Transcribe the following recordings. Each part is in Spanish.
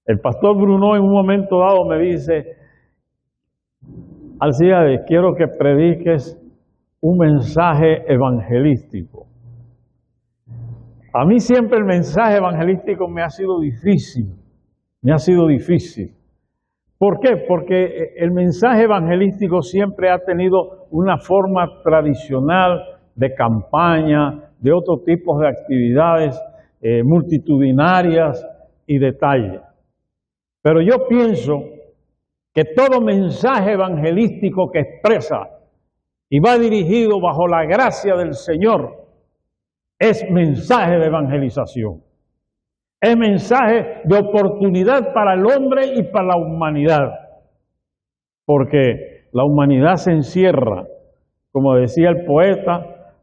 El pastor Bruno en un momento dado me dice: Alcides, quiero que prediques un mensaje evangelístico. A mí siempre el mensaje evangelístico me ha sido difícil. ¿Por qué? Porque el mensaje evangelístico siempre ha tenido una forma tradicional de campaña, de otro tipo de actividades multitudinarias y detalles. Pero yo pienso que todo mensaje evangelístico que expresa y va dirigido bajo la gracia del Señor es mensaje de evangelización. Es mensaje de oportunidad para el hombre y para la humanidad. Porque la humanidad se encierra, como decía el poeta,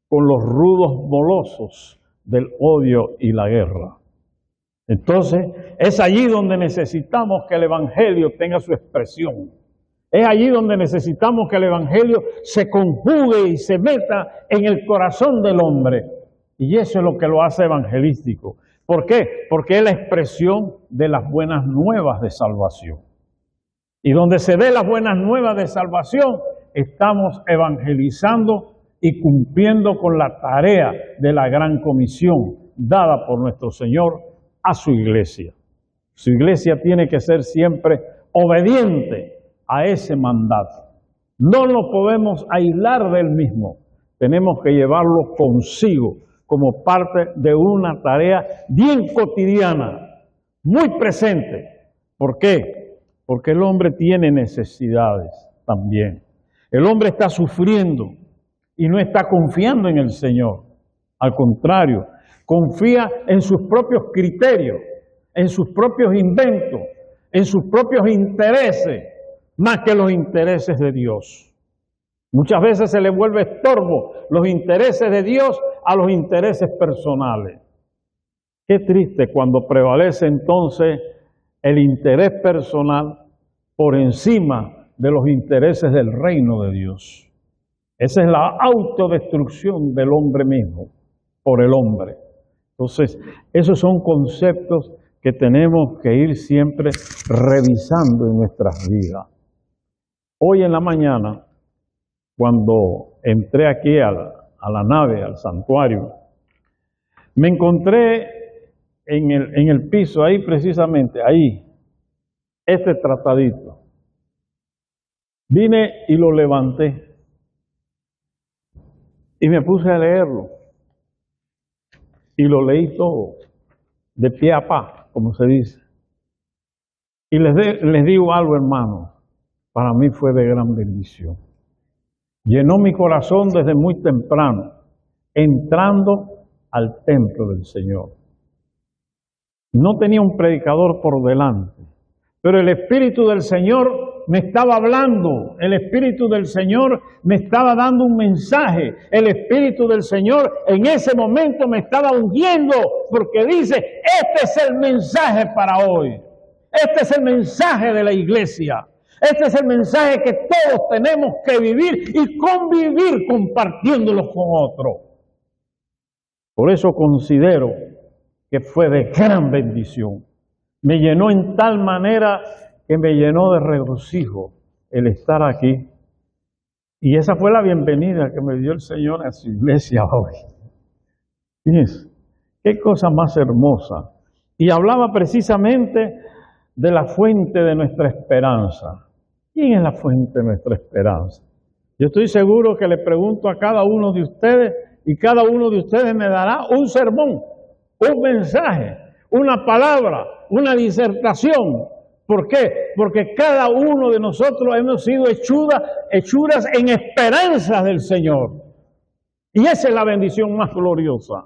con los rudos molosos del odio y la guerra. Entonces, es allí donde necesitamos que el Evangelio tenga su expresión. Es allí donde necesitamos que el Evangelio se conjugue y se meta en el corazón del hombre. Y eso es lo que lo hace evangelístico. ¿Por qué? Porque es la expresión de las buenas nuevas de salvación. Y donde se dé las buenas nuevas de salvación, estamos evangelizando y cumpliendo con la tarea de la gran comisión dada por nuestro Señor a su iglesia. Su iglesia tiene que ser siempre obediente a ese mandato. No lo podemos aislar del mismo. Tenemos que llevarlo consigo como parte de una tarea bien cotidiana, muy presente. ¿Por qué? Porque el hombre tiene necesidades también. El hombre está sufriendo y no está confiando en el Señor. Al contrario, confía en sus propios criterios, en sus propios inventos, en sus propios intereses, más que los intereses de Dios. Muchas veces se le vuelve estorbo los intereses de Dios a los intereses personales. Qué triste cuando prevalece entonces el interés personal por encima de los intereses del reino de Dios. Esa es la autodestrucción del hombre mismo, por el hombre. Entonces, esos son conceptos que tenemos que ir siempre revisando en nuestras vidas. Hoy en la mañana, cuando entré aquí a la nave, al santuario, me encontré en el piso, ahí precisamente, ahí, este tratadito. Vine y lo levanté y me puse a leerlo. Y lo leí todo, de pie a pa, como se dice. Y les digo algo, hermano, para mí fue de gran bendición. Llenó mi corazón desde muy temprano, entrando al templo del Señor. No tenía un predicador por delante, pero el Espíritu del Señor me estaba hablando, el Espíritu del Señor me estaba dando un mensaje, el Espíritu del Señor en ese momento me estaba ungiendo, porque dice, este es el mensaje para hoy, este es el mensaje de la iglesia. Este es el mensaje que todos tenemos que vivir y convivir compartiéndolo con otros. Por eso considero que fue de gran bendición. Me llenó en tal manera que me llenó de regocijo el estar aquí. Y esa fue la bienvenida que me dio el Señor a su iglesia hoy. Fíjense, qué cosa más hermosa. Y hablaba precisamente de la fuente de nuestra esperanza. ¿Quién es la fuente de nuestra esperanza? Yo estoy seguro que le pregunto a cada uno de ustedes y cada uno de ustedes me dará un sermón, un mensaje, una palabra, una disertación. ¿Por qué? Porque cada uno de nosotros hemos sido hechuras en esperanzas del Señor. Y esa es la bendición más gloriosa.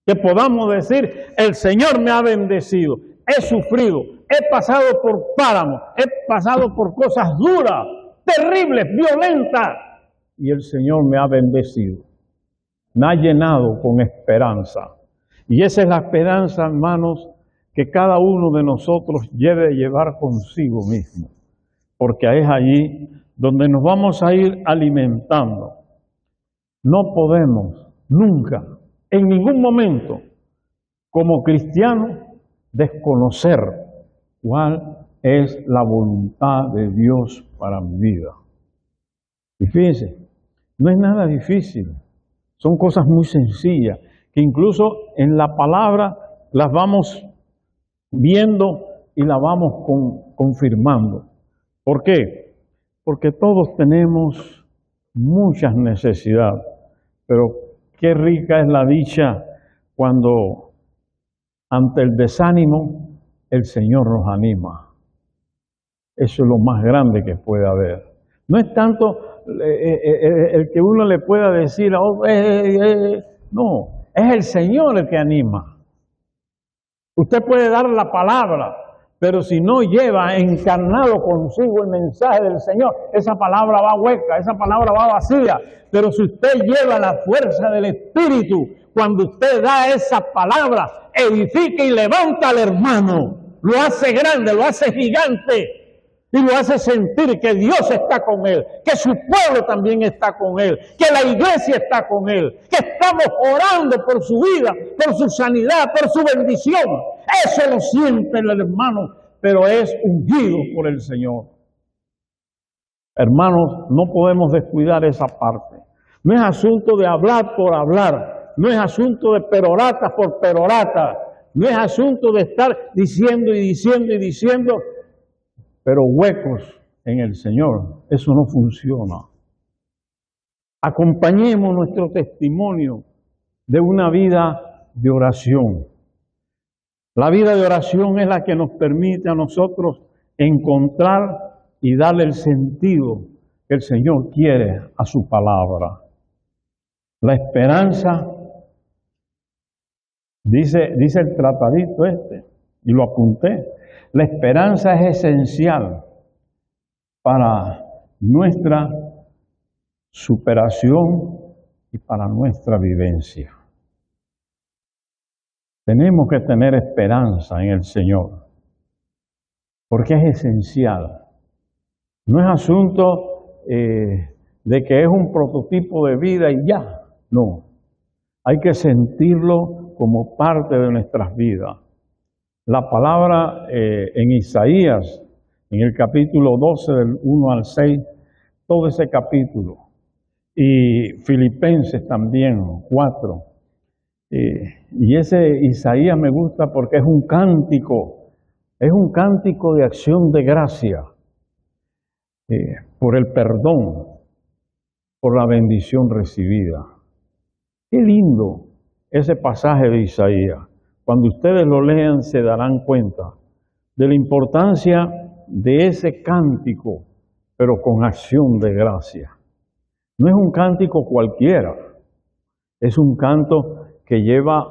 Que podamos decir, el Señor me ha bendecido, he sufrido, he pasado por páramos, he pasado por cosas duras, terribles, violentas. Y el Señor me ha bendecido, me ha llenado con esperanza. Y esa es la esperanza, hermanos, que cada uno de nosotros debe llevar consigo mismo. Porque es allí donde nos vamos a ir alimentando. No podemos nunca, en ningún momento, como cristianos, desconocer cuál es la voluntad de Dios para mi vida. Y fíjense, no es nada difícil, son cosas muy sencillas, que incluso en la palabra las vamos viendo y las vamos confirmando. ¿Por qué? Porque todos tenemos muchas necesidades, pero qué rica es la dicha cuando ante el desánimo el Señor nos anima. Eso es lo más grande que puede haber. No es tanto el que uno le pueda decir, no, es el Señor el que anima. Usted puede dar la palabra, pero si no lleva encarnado consigo el mensaje del Señor, esa palabra va hueca, esa palabra va vacía. Pero si usted lleva la fuerza del Espíritu, cuando usted da esa palabra, edifica y levanta al hermano, lo hace grande, lo hace gigante. Y lo hace sentir que Dios está con él, que su pueblo también está con él, que la iglesia está con él, que estamos orando por su vida, por su sanidad, por su bendición. Eso lo siente el hermano, pero es ungido por el Señor. Hermanos, no podemos descuidar esa parte. No es asunto de hablar por hablar, no es asunto de perorata por perorata, no es asunto de estar diciendo y diciendo y diciendo, pero huecos en el Señor. Eso no funciona. Acompañemos nuestro testimonio de una vida de oración. La vida de oración es la que nos permite a nosotros encontrar y darle el sentido que el Señor quiere a su palabra. La esperanza, dice el tratadito y lo apunté, la esperanza es esencial para nuestra superación y para nuestra vivencia. Tenemos que tener esperanza en el Señor, porque es esencial. No es asunto de que es un prototipo de vida y ya, no. Hay que sentirlo como parte de nuestras vidas. La palabra en Isaías, en el capítulo 12, del 1 al 6, todo ese capítulo, y Filipenses también, 4. Y ese Isaías me gusta porque es un cántico de acción de gracia, por el perdón, por la bendición recibida. Qué lindo ese pasaje de Isaías. Cuando ustedes lo lean se darán cuenta de la importancia de ese cántico, pero con acción de gracia. No es un cántico cualquiera, es un canto que lleva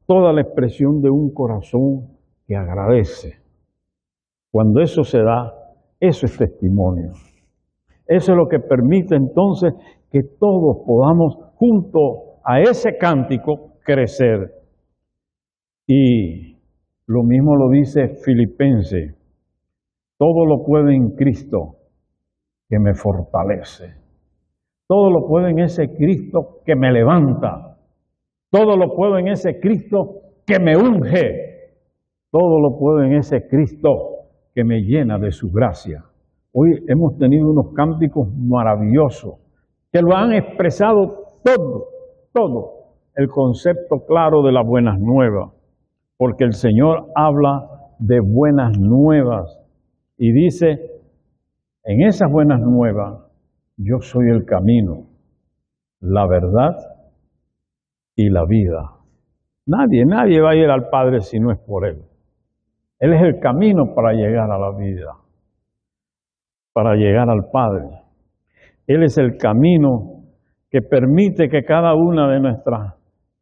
toda la expresión de un corazón que agradece. Cuando eso se da, eso es testimonio. Eso es lo que permite entonces que todos podamos, junto a ese cántico, crecer. Y lo mismo lo dice Filipenses, todo lo puedo en Cristo que me fortalece. Todo lo puedo en ese Cristo que me levanta. Todo lo puedo en ese Cristo que me unge. Todo lo puedo en ese Cristo que me llena de su gracia. Hoy hemos tenido unos cánticos maravillosos que lo han expresado todo el concepto claro de las buenas nuevas. Porque el Señor habla de buenas nuevas y dice, en esas buenas nuevas, yo soy el camino, la verdad y la vida. Nadie va a ir al Padre si no es por Él. Él es el camino para llegar a la vida, para llegar al Padre. Él es el camino que permite que cada una de nuestras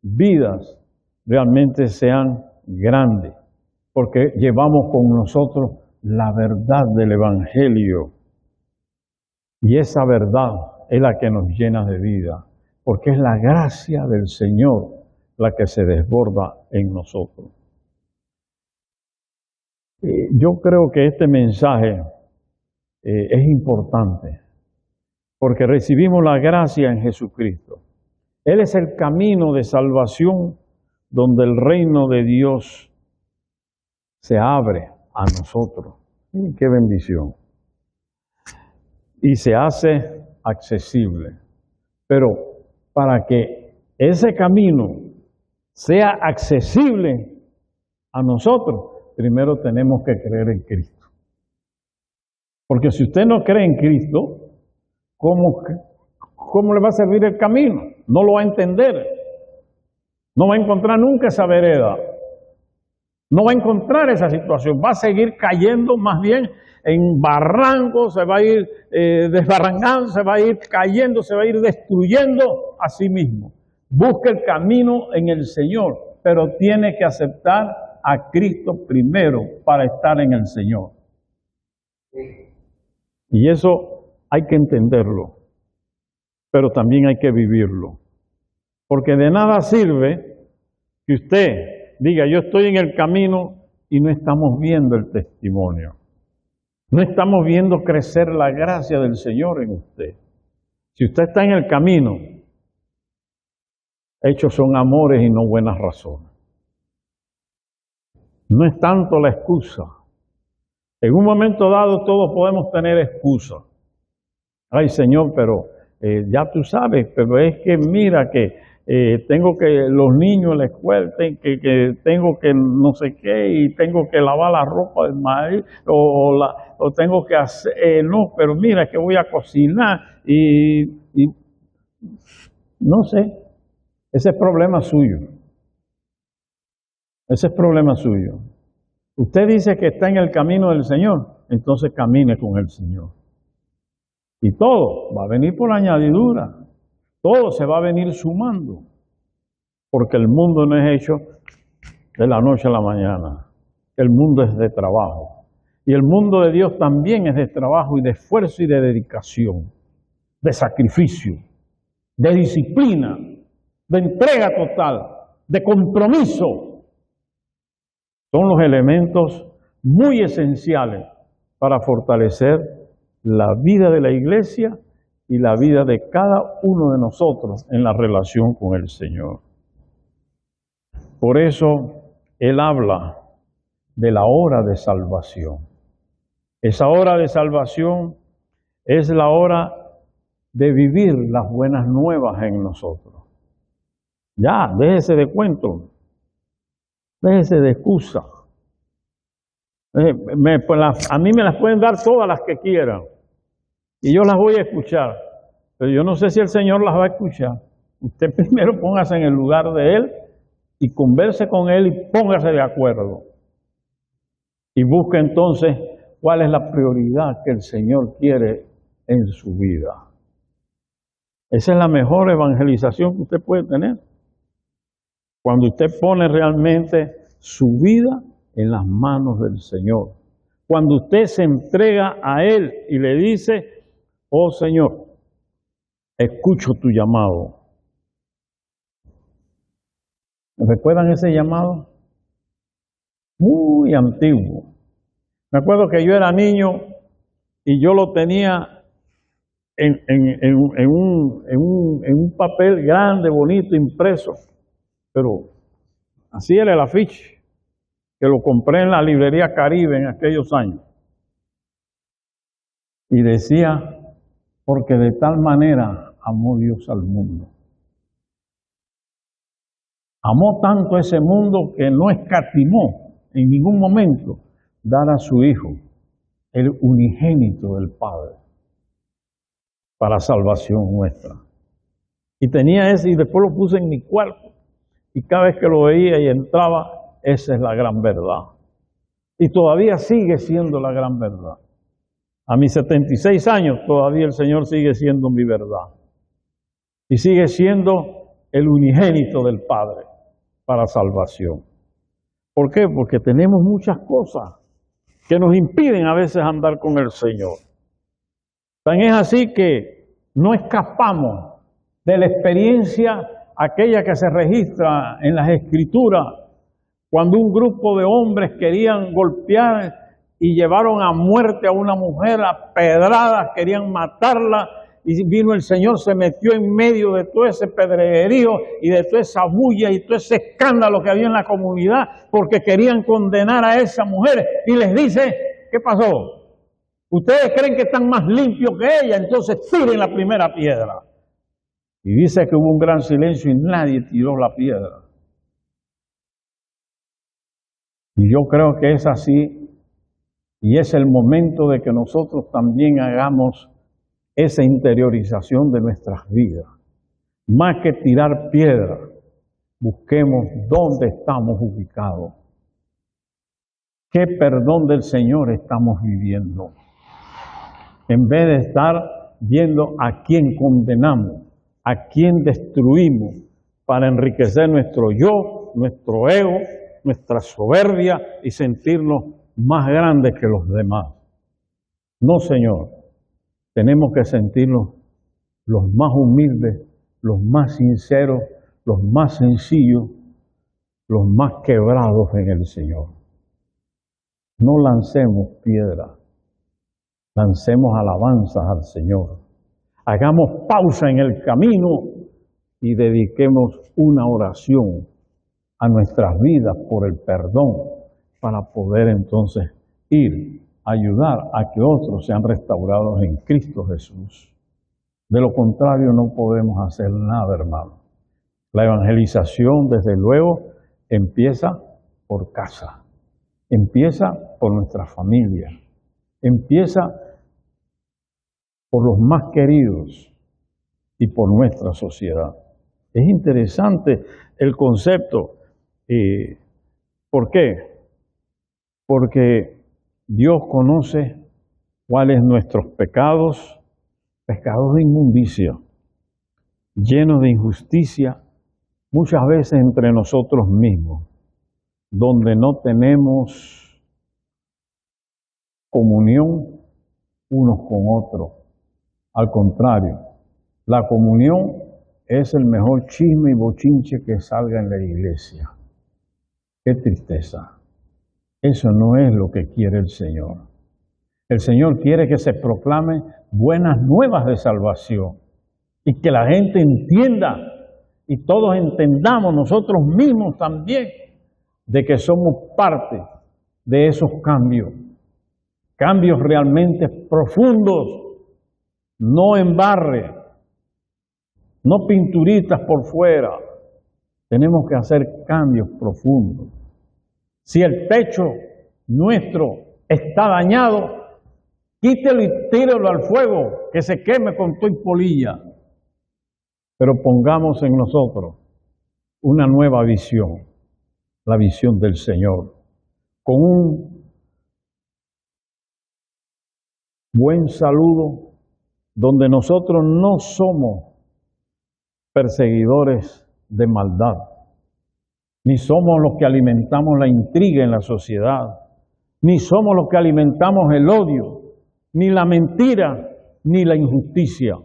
vidas realmente sean grandes, porque llevamos con nosotros la verdad del Evangelio. Y esa verdad es la que nos llena de vida, porque es la gracia del Señor la que se desborda en nosotros. Yo creo que este mensaje es importante, porque recibimos la gracia en Jesucristo. Él es el camino de salvación donde el reino de Dios se abre a nosotros. Y qué bendición. Y se hace accesible. Pero para que ese camino sea accesible a nosotros, primero tenemos que creer en Cristo. Porque si usted no cree en Cristo, ¿cómo le va a servir el camino? No lo va a entender. No va a encontrar nunca esa vereda. No va a encontrar esa situación. Va a seguir cayendo más bien en barrancos, se va a ir desbarrancando, se va a ir cayendo, se va a ir destruyendo a sí mismo. Busque el camino en el Señor, pero tiene que aceptar a Cristo primero para estar en el Señor. Y eso hay que entenderlo, pero también hay que vivirlo. Porque de nada sirve que usted diga, yo estoy en el camino y no estamos viendo el testimonio. No estamos viendo crecer la gracia del Señor en usted. Si usted está en el camino, hechos son amores y no buenas razones. No es tanto la excusa. En un momento dado todos podemos tener excusa. Ay, Señor, pero ya tú sabes, pero es que mira que tengo que los niños en la escuela, que tengo que no sé qué, y tengo que lavar la ropa del marido, o tengo que hacer, no, pero mira que voy a cocinar, y no sé, ese es problema suyo. Ese es problema suyo. Usted dice que está en el camino del Señor, entonces camine con el Señor. Y todo va a venir por añadidura. Todo se va a venir sumando. Porque el mundo no es hecho de la noche a la mañana. El mundo es de trabajo. Y el mundo de Dios también es de trabajo y de esfuerzo y de dedicación, de sacrificio, de disciplina, de entrega total, de compromiso. Son los elementos muy esenciales para fortalecer la vida de la iglesia y la vida de cada uno de nosotros en la relación con el Señor. Por eso Él habla de la hora de salvación. Esa hora de salvación es la hora de vivir las buenas nuevas en nosotros. Ya, déjese de cuento, déjese de excusa. A mí me las pueden dar todas las que quieran y yo las voy a escuchar, pero yo no sé si el Señor las va a escuchar. Usted primero póngase en el lugar de Él y converse con Él y póngase de acuerdo. Y busque entonces cuál es la prioridad que el Señor quiere en su vida. Esa es la mejor evangelización que usted puede tener. Cuando usted pone realmente su vida en las manos del Señor. Cuando usted se entrega a Él y le dice, oh Señor, escucho tu llamado. ¿Recuerdan ese llamado? Muy antiguo. Me acuerdo que yo era niño y yo lo tenía en un papel grande, bonito, impreso. Pero así era el afiche, que lo compré en la librería Caribe en aquellos años. Y decía, porque de tal manera amó Dios al mundo. Amó tanto ese mundo que no escatimó en ningún momento dar a su Hijo, el unigénito del Padre, para salvación nuestra. Y tenía ese, y después lo puse en mi cuarto. Y cada vez que lo veía y entraba, esa es la gran verdad. Y todavía sigue siendo la gran verdad. A mis 76 años todavía el Señor sigue siendo mi verdad. Y sigue siendo el unigénito del Padre para salvación. ¿Por qué? Porque tenemos muchas cosas que nos impiden a veces andar con el Señor. Tan es así que no escapamos de la experiencia aquella que se registra en las Escrituras, cuando un grupo de hombres querían golpear y llevaron a muerte a una mujer a pedradas, querían matarla, y vino el Señor, se metió en medio de todo ese pedreguerío y de toda esa bulla y todo ese escándalo que había en la comunidad porque querían condenar a esa mujer y les dice, ¿qué pasó? Ustedes creen que están más limpios que ella, entonces tiren la primera piedra. Y dice que hubo un gran silencio y nadie tiró la piedra. Y yo creo que es así y es el momento de que nosotros también hagamos esa interiorización de nuestras vidas. Más que tirar piedra, busquemos dónde estamos ubicados. ¿Qué perdón del Señor estamos viviendo? En vez de estar viendo a quién condenamos, a quién destruimos para enriquecer nuestro yo, nuestro ego, nuestra soberbia y sentirnos más grandes que los demás. No, Señor, tenemos que sentirnos los más humildes, los más sinceros, los más sencillos, los más quebrados en el Señor. No lancemos piedras, lancemos alabanzas al Señor. Hagamos pausa en el camino y dediquemos una oración a nuestras vidas por el perdón para poder entonces ir a ayudar a que otros sean restaurados en Cristo Jesús. De lo contrario no podemos hacer nada, hermano. La evangelización, desde luego, empieza por casa, empieza por nuestra familia, empieza por los más queridos y por nuestra sociedad. Es interesante el concepto. ¿Por qué? Porque Dios conoce cuáles nuestros pecados de inmundicia, llenos de injusticia, muchas veces entre nosotros mismos, donde no tenemos comunión unos con otros. Al contrario, la comunión es el mejor chisme y bochinche que salga en la iglesia. ¡Qué tristeza! Eso no es lo que quiere el Señor. El Señor quiere que se proclame buenas nuevas de salvación y que la gente entienda y todos entendamos nosotros mismos también de que somos parte de esos cambios. Cambios realmente profundos, no embarre, no pinturitas por fuera. Tenemos que hacer cambios profundos. Si el techo nuestro está dañado, quítelo y tírelo al fuego, que se queme con tu polilla. Pero pongamos en nosotros una nueva visión, la visión del Señor, con un buen saludo, donde nosotros no somos perseguidores de maldad, ni somos los que alimentamos la intriga en la sociedad, ni somos los que alimentamos el odio, ni la mentira, ni la injusticia.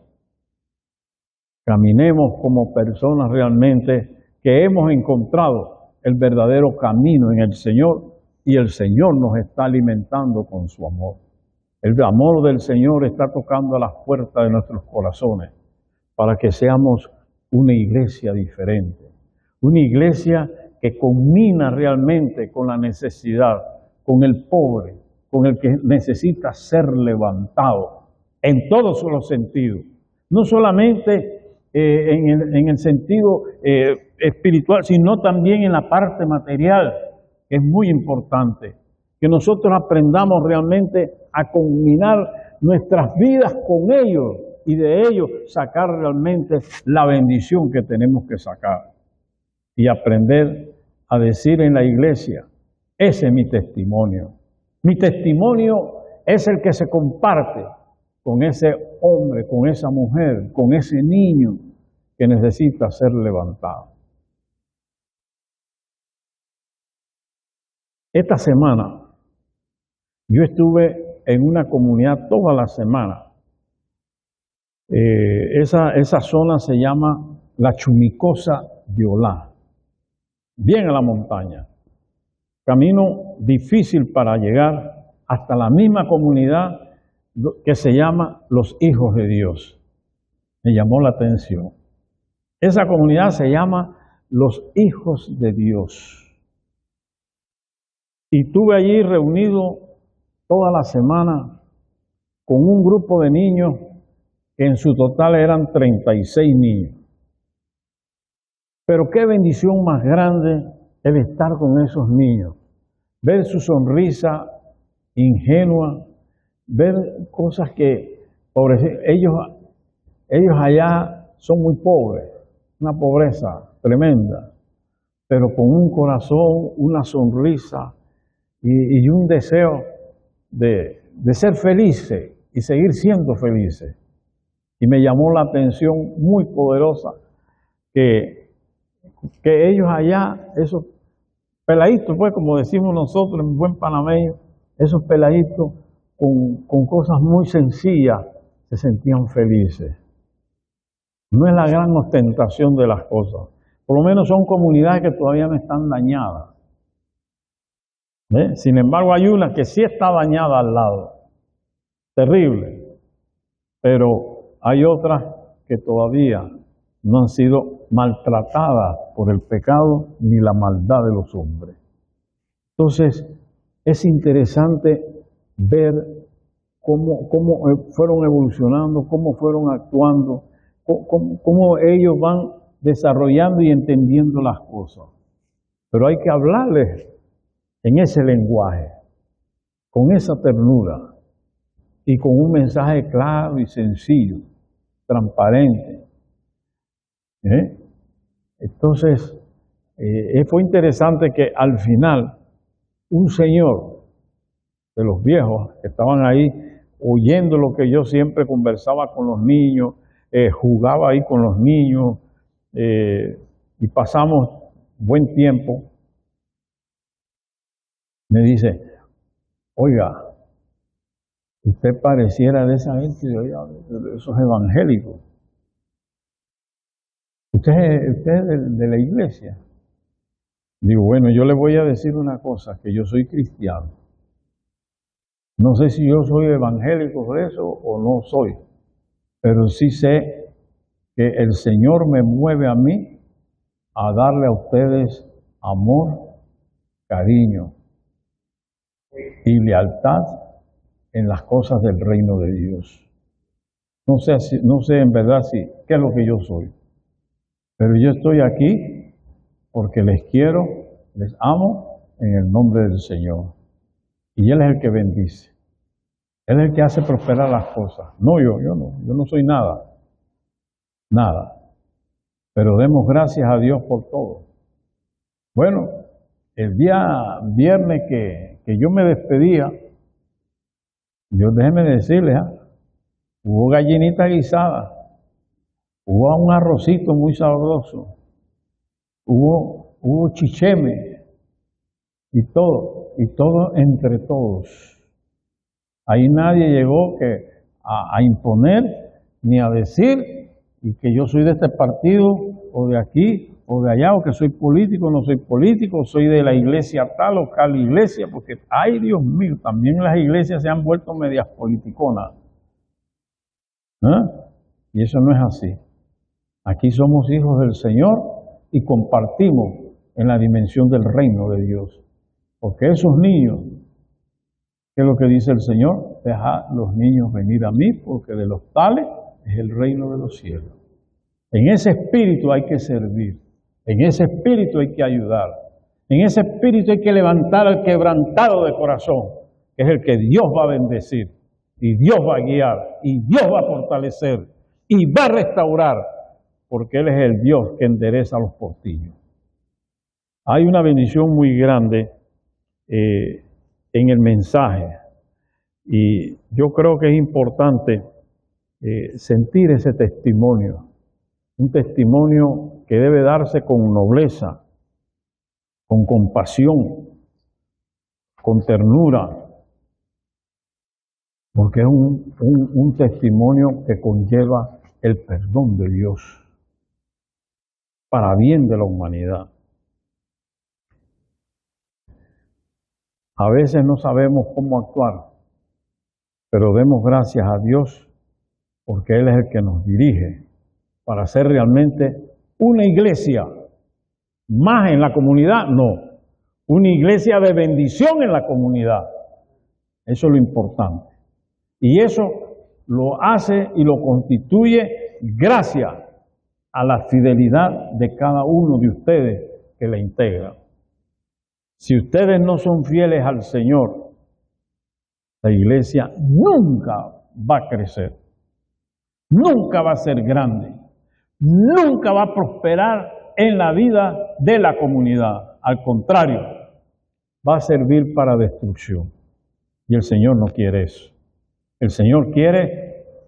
Caminemos como personas realmente que hemos encontrado el verdadero camino en el Señor y el Señor nos está alimentando con su amor. El amor del Señor está tocando a las puertas de nuestros corazones para que seamos una iglesia diferente, una iglesia que combina realmente con la necesidad, con el pobre, con el que necesita ser levantado en todos los sentidos, no solamente en el sentido espiritual, sino también en la parte material, que es muy importante, que nosotros aprendamos realmente a combinar nuestras vidas con ellos y de ellos sacar realmente la bendición que tenemos que sacar y aprender a decir en la iglesia, ese es mi testimonio. Mi testimonio es el que se comparte con ese hombre, con esa mujer, con ese niño que necesita ser levantado. Esta semana yo estuve en una comunidad toda la semana. Esa zona se llama la Chumicosa de Olá, bien a la montaña. Camino difícil para llegar hasta la misma comunidad que se llama Los Hijos de Dios. me llamó la atención. Esa comunidad se llama Los Hijos de Dios. Y estuve allí reunido toda la semana con un grupo de niños que en su total eran 36 niños. Pero qué bendición más grande el estar con esos niños, ver su sonrisa ingenua, ver cosas que, pobrecillos, ellos allá son muy pobres, una pobreza tremenda, pero con un corazón, una sonrisa y un deseo de ser felices y seguir siendo felices. Y me llamó la atención muy poderosa que ellos allá, esos peladitos, pues como decimos nosotros en buen panameño, esos peladitos con cosas muy sencillas se sentían felices. No es la gran ostentación de las cosas. Por lo menos son comunidades que todavía no están dañadas. Sin embargo, hay una que sí está dañada al lado. Terrible. Pero hay otras que todavía no han sido maltratadas por el pecado ni la maldad de los hombres. Entonces, es interesante ver cómo fueron evolucionando, cómo fueron actuando, cómo ellos van desarrollando y entendiendo las cosas. Pero hay que hablarles en ese lenguaje, con esa ternura y con un mensaje claro y sencillo, transparente. Entonces, fue interesante que al final un señor de los viejos que estaban ahí oyendo lo que yo siempre conversaba con los niños, jugaba ahí con los niños y pasamos buen tiempo, me dice, oiga, usted pareciera de esa gente de esos evangélicos. ¿Usted es de la iglesia? Digo, bueno, yo le voy a decir una cosa, que yo soy cristiano. No sé si yo soy evangélico de eso o no soy, pero sí sé que el Señor me mueve a mí a darle a ustedes amor, cariño y lealtad en las cosas del reino de Dios. No sé en verdad qué es lo que yo soy, pero yo estoy aquí porque les quiero, les amo en el nombre del Señor. Y Él es el que bendice. Él es el que hace prosperar las cosas. No yo no soy nada. Pero demos gracias a Dios por todo. Bueno, el día viernes que yo me despedía, déjeme decirles, hubo gallinita guisada, hubo un arrocito muy sabroso, hubo chicheme y todo entre todos. Ahí nadie llegó a imponer ni a decir y que yo soy de este partido o de aquí o de allá, o que soy político o no soy político, soy de la iglesia tal o tal iglesia, porque, ay Dios mío, también las iglesias se han vuelto medias politiconas. Y eso no es así. Aquí somos hijos del Señor y compartimos en la dimensión del reino de Dios. Porque esos niños, ¿qué es lo que dice el Señor? Dejad los niños venir a mí, porque de los tales es el reino de los cielos. En ese espíritu hay que servir, en ese espíritu hay que ayudar, en ese espíritu hay que levantar al quebrantado de corazón, que es el que Dios va a bendecir, y Dios va a guiar, y Dios va a fortalecer, y va a restaurar, porque Él es el Dios que endereza los portillos. Hay una bendición muy grande en el mensaje, y yo creo que es importante sentir ese testimonio, un testimonio que debe darse con nobleza, con compasión, con ternura, porque es un testimonio que conlleva el perdón de Dios para bien de la humanidad. A veces no sabemos cómo actuar, pero demos gracias a Dios porque Él es el que nos dirige para ser realmente una iglesia. Más en la comunidad, no. Una iglesia de bendición en la comunidad. Eso es lo importante. Y eso lo hace y lo constituye gracias a la fidelidad de cada uno de ustedes que la integran. Si ustedes no son fieles al Señor, la iglesia nunca va a crecer, nunca va a ser grande, nunca va a prosperar en la vida de la comunidad. Al contrario, va a servir para destrucción. Y el Señor no quiere eso. El Señor quiere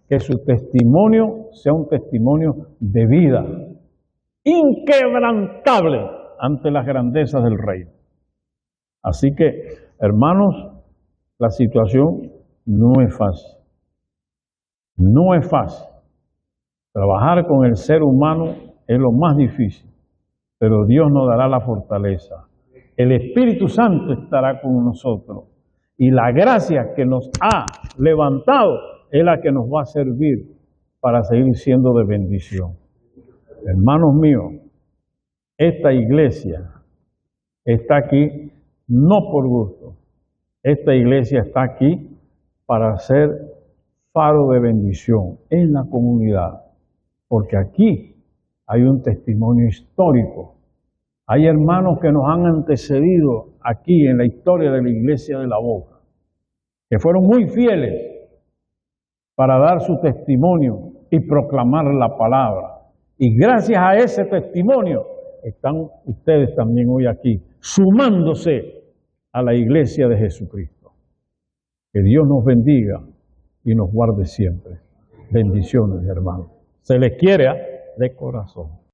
que su testimonio sea un testimonio de vida, inquebrantable ante las grandezas del reino. Así que, hermanos, la situación no es fácil. No es fácil. Trabajar con el ser humano es lo más difícil, pero Dios nos dará la fortaleza. El Espíritu Santo estará con nosotros y la gracia que nos ha levantado es la que nos va a servir para seguir siendo de bendición. Hermanos míos, esta iglesia está aquí no por gusto. Esta iglesia está aquí para ser faro de bendición en la comunidad, porque aquí hay un testimonio histórico. Hay hermanos que nos han antecedido aquí en la historia de la iglesia de La Boca, que fueron muy fieles para dar su testimonio y proclamar la palabra. Y gracias a ese testimonio están ustedes también hoy aquí, sumándose a la iglesia de Jesucristo. Que Dios nos bendiga y nos guarde siempre. Bendiciones, hermanos. Se les quiere de corazón.